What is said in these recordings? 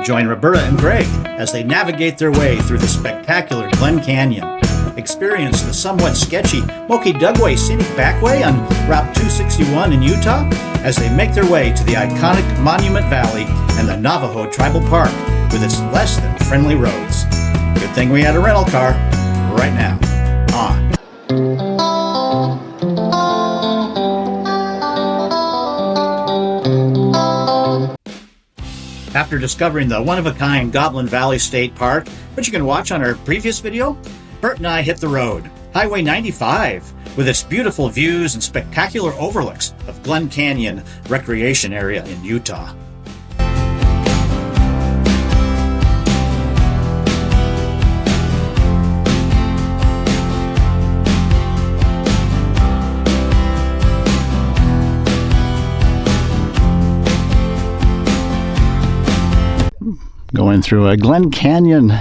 Join Roberta and Greg as they navigate their way through the spectacular Glen Canyon. Experience the somewhat sketchy Moki Dugway Scenic Backway on Route 261 in Utah as they make their way to the iconic Monument Valley and the Navajo Tribal Park with its less than friendly roads. Good thing we had a rental car. Right now, on. After discovering the one-of-a-kind Goblin Valley State Park, which you can watch on our previous video, Bert and I hit the road, Highway 95, with its beautiful views and spectacular overlooks of Glen Canyon Recreation Area in Utah. Going through a Glen Canyon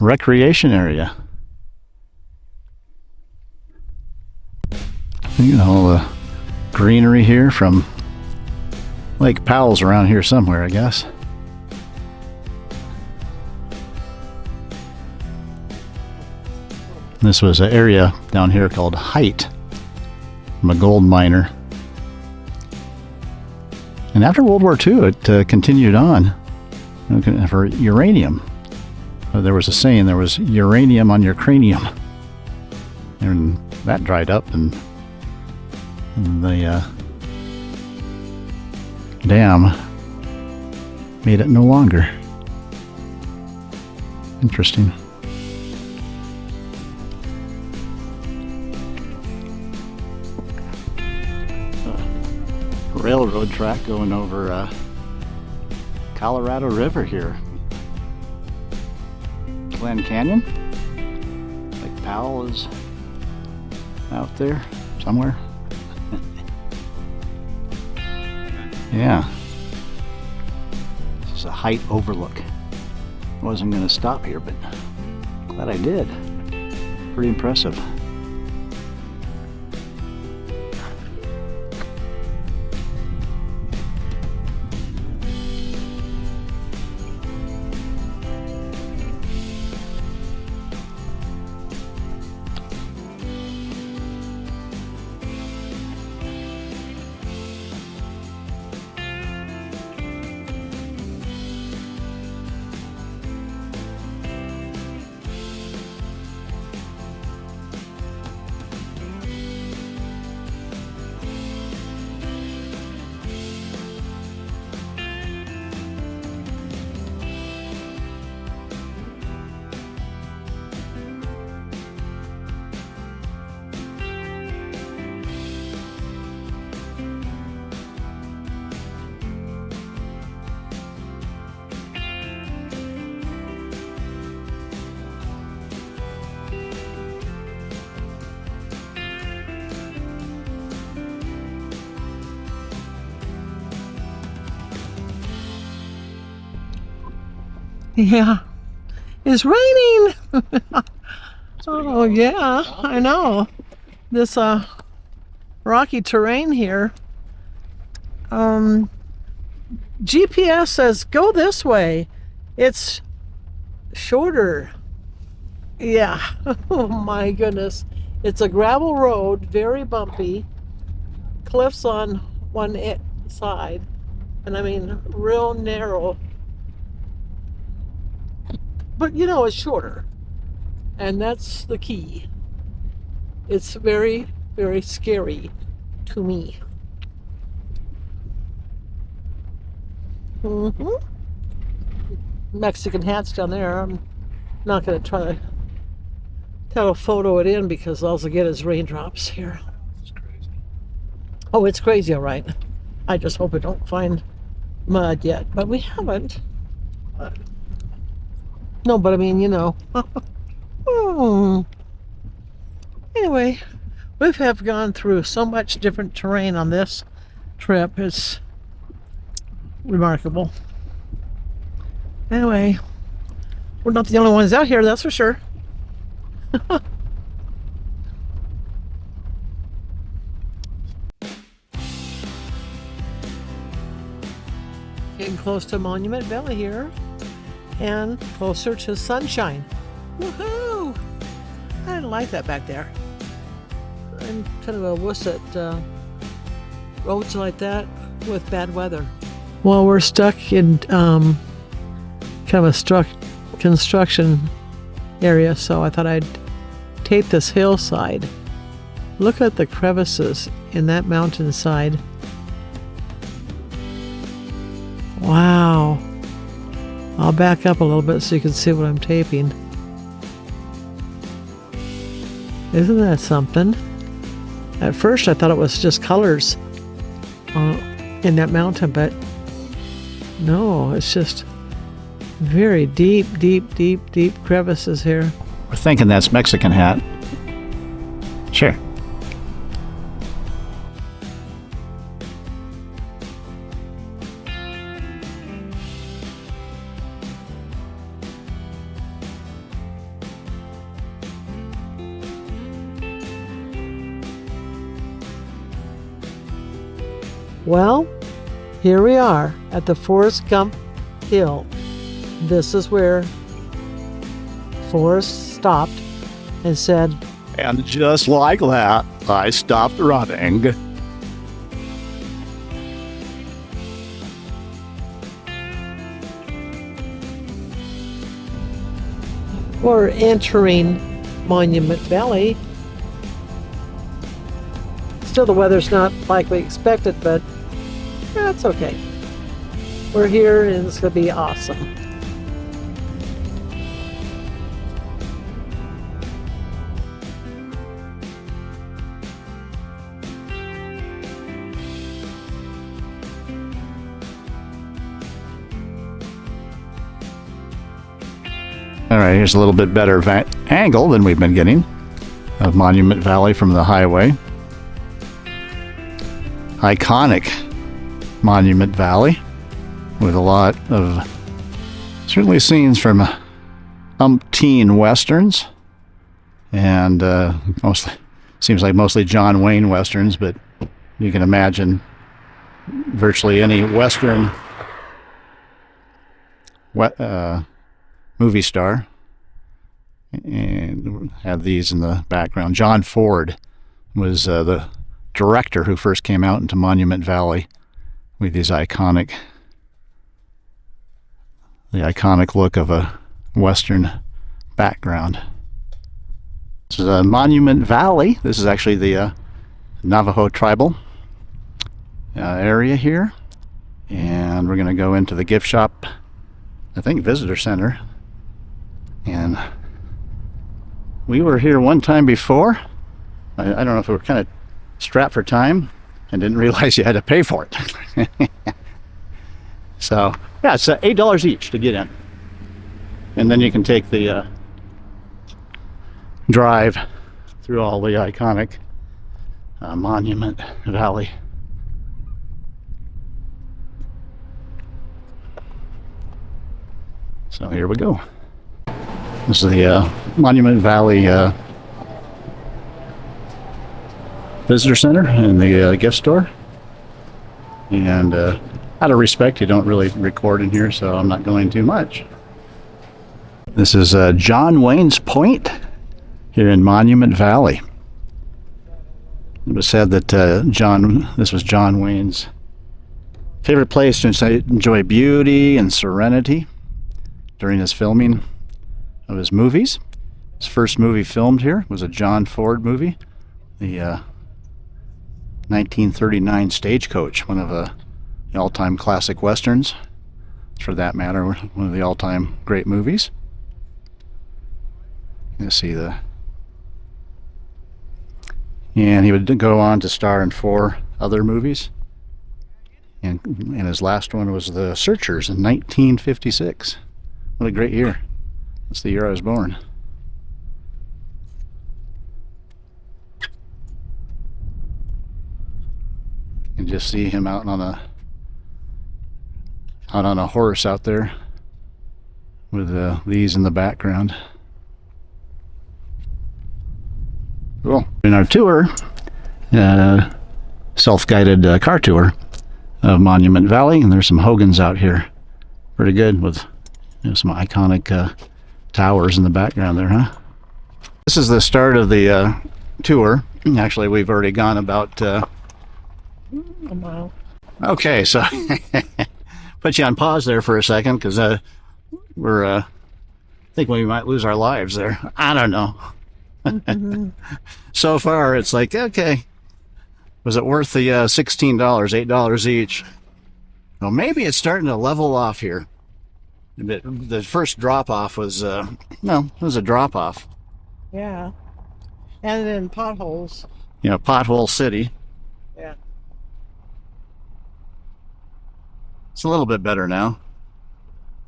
Recreation Area. You know, the greenery here from Lake Powell's around here somewhere, I guess. This was an area down here called Height. I'm a gold miner. And after World War II, it continued on for uranium. There was a saying, there was uranium on your cranium. And that dried up, and the dam made it no longer. Interesting. Railroad track going over Colorado River here. Glen Canyon. Lake Powell is out there somewhere. Yeah. This is a Height overlook. I wasn't going to stop here, but glad I did. Pretty impressive. Yeah, it's raining. Oh yeah, I know. This rocky terrain here. GPS says go this way. It's shorter. Yeah. Oh my goodness. It's a gravel road, very bumpy. Cliffs on one side, and I mean real narrow. But you know, it's shorter, and that's the key. It's very, very scary to me. Mexican hats down there. I'm not going to try to kind of photo it in because all I get is raindrops here. It's crazy. Oh, it's crazy, all right. I just hope we don't find mud yet, but we haven't. No, but I mean, you know. Anyway, we have gone through so much different terrain on this trip. It's remarkable. Anyway, we're not the only ones out here, that's for sure. Getting close to Monument Valley here and closer to sunshine. Woohoo! I didn't like that back there. I'm kind of a wuss at roads like that with bad weather. Well, we're stuck in kind of a construction area, so I thought I'd tape this hillside. Look at the crevices in that mountainside. Wow. I'll back up a little bit so you can see what I'm taping. Isn't that something? At first I thought it was just colors in that mountain, but no, it's just very deep crevices here. We're thinking that's Mexican hat. Sure. Well, here we are at the Forrest Gump Hill. This is where Forrest stopped and said, And just like that, I stopped running. we're entering Monument Valley. Still, the weather's not like we expected, but that's okay. We're here and it's going to be awesome. All right, here's a little bit better angle than we've been getting of Monument Valley from the highway. Iconic Monument Valley with a lot of certainly scenes from umpteen westerns and mostly seems like mostly John Wayne westerns, but you can imagine virtually any western movie star, and have these in the background. John Ford was the director who first came out into Monument Valley with these the iconic look of a western background. This is Monument Valley. This is actually the Navajo tribal area here, and we're going to go into the gift shop, I think visitor center. And we were here one time before. I don't know if we were kind of strapped for time and didn't realize you had to pay for it. So, yeah, it's $8 each to get in. And then you can take the drive through all the iconic Monument Valley. So here we go. This is the Monument Valley Visitor Center and the gift store. And out of respect, you don't really record in here, so I'm not going too much. This is John Wayne's Point here in Monument Valley. It was said that this was John Wayne's favorite place to enjoy beauty and serenity during his filming of his movies. His first movie filmed here was a John Ford movie, the 1939 Stagecoach, one of the all-time classic westerns, for that matter, one of the all-time great movies. You see and he would go on to star in 4 other movies, and his last one was The Searchers in 1956. What a great year. That's the year I was born. You can just see him out on a horse out there with these in the background. Cool. In our tour, self-guided car tour of Monument Valley, and there's some Hogans out here Pretty good with some iconic towers in the background there, huh? This is the start of the tour. Actually, we've already gone about A mile. okay, so put you on pause there for a second because we're think we might lose our lives there. I don't know. So far, it's like, okay, was it worth the $16, $8 each? Well, maybe it's starting to level off here. The first drop off was no, it was a drop off. Yeah. And then potholes. You know, Pothole City. Yeah. It's a little bit better now.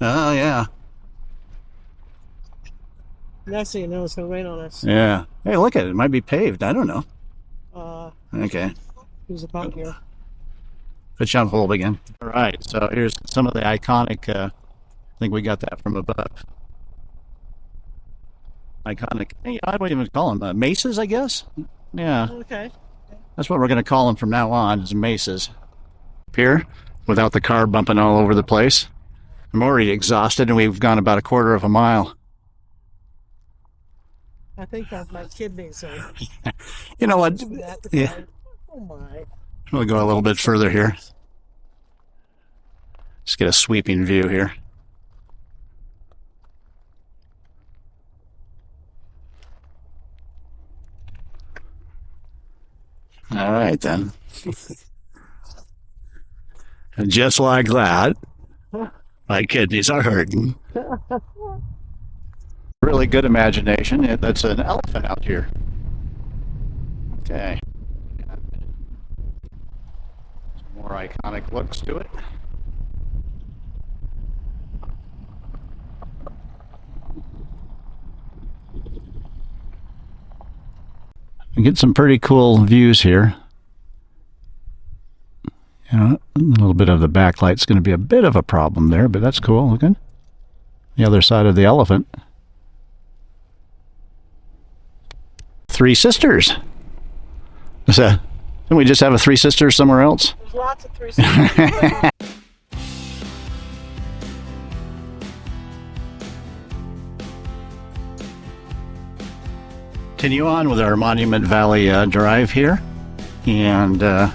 Oh yeah. Next thing you know, it's gonna rain on us. Yeah. Hey, look at it. It might be paved. I don't know. Okay. There's a bump here. Put you on hold again. All right. So here's some of the iconic. I think we got that from above. Iconic. I wouldn't even call them mesas, I guess. Yeah. Okay. That's what we're going to call them from now on, is mesas. Up here, without the car bumping all over the place. I'm already exhausted, and we've gone about a quarter of a mile. I think that's my kidneys. You know what? Yeah. Oh my. We'll go a little bit further here. Just get a sweeping view here. All right, then. And just like that, my kidneys are hurting. Really good imagination. That's an elephant out here. Okay. Some more iconic looks to it. We get some pretty cool views here. You know, a little bit of the backlight's going to be a bit of a problem there, but that's cool looking. The other side of the elephant. Three Sisters. Didn't we just have a Three Sisters somewhere else? There's lots of Three Sisters. Continue on with our Monument Valley drive here, and as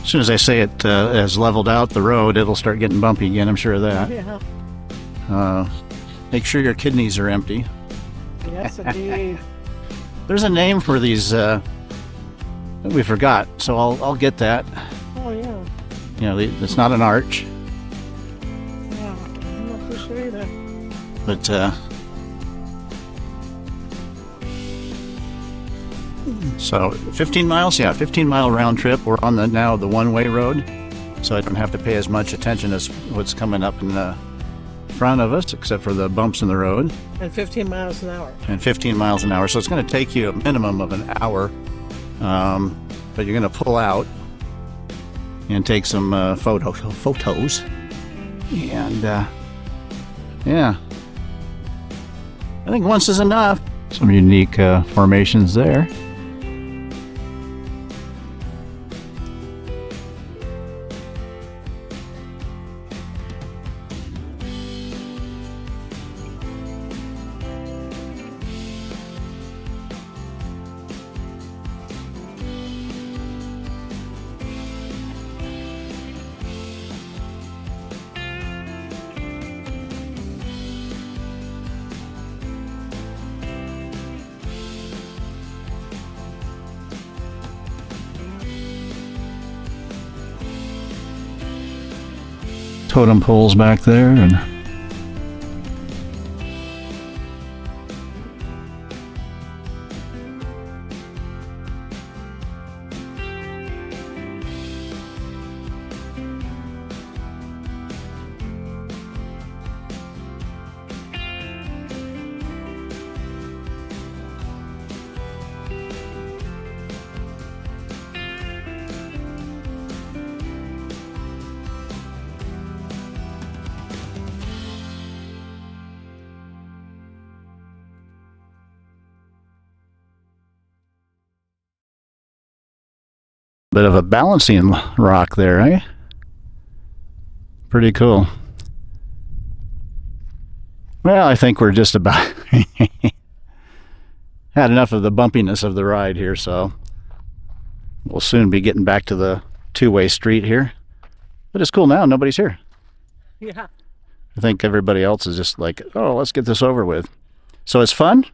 soon as I say it has leveled out the road, it'll start getting bumpy again. I'm sure of that. Yeah. Make sure your kidneys are empty. Yes, indeed. There's a name for these that we forgot, so I'll get that. Oh yeah. You know, it's not an arch, Yeah. I'm not too sure either. but so 15 miles, yeah, 15-mile round trip. We're on now the one-way road, so I don't have to pay as much attention as what's coming up in the front of us, except for the bumps in the road. And 15 miles an hour. And 15 miles an hour, so it's going to take you a minimum of an hour, but you're going to pull out and take some photos, and yeah, I think once is enough. Some unique formations there. Totem poles back there, and bit of a balancing rock there, eh? Pretty cool. Well, I think we're just about had enough of the bumpiness of the ride here, so we'll soon be getting back to the two-way street here. But it's cool now. Nobody's here. Yeah. I think everybody else is just like, oh, let's get this over with. So it's fun,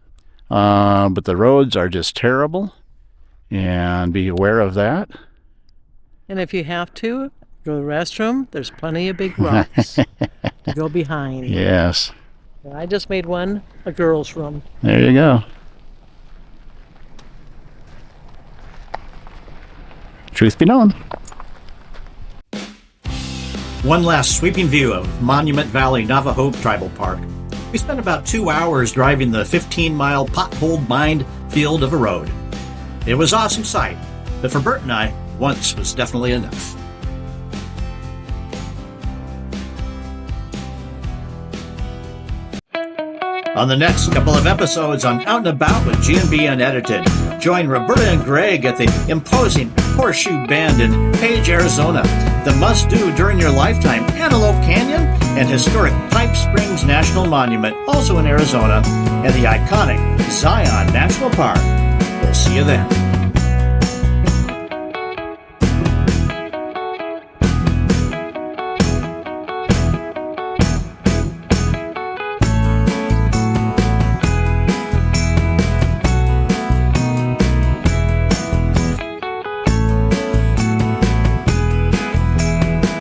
but the roads are just terrible, and be aware of that. And if you have to, go to the restroom. There's plenty of big rocks to go behind. Yes. I just made one a girl's room. There you go. Truth be known. One last sweeping view of Monument Valley Navajo Tribal Park. We spent about 2 hours driving the 15-mile pothole-mined field of a road. It was an awesome sight, but for Bert and I, once was definitely enough. On the next couple of episodes on Out and About with G&B Unedited, join Roberta and Greg at the imposing Horseshoe Bend in Page, Arizona, the must-do during your lifetime Antelope Canyon and historic Pipe Springs National Monument, also in Arizona, and the iconic Zion National Park. We'll see you then.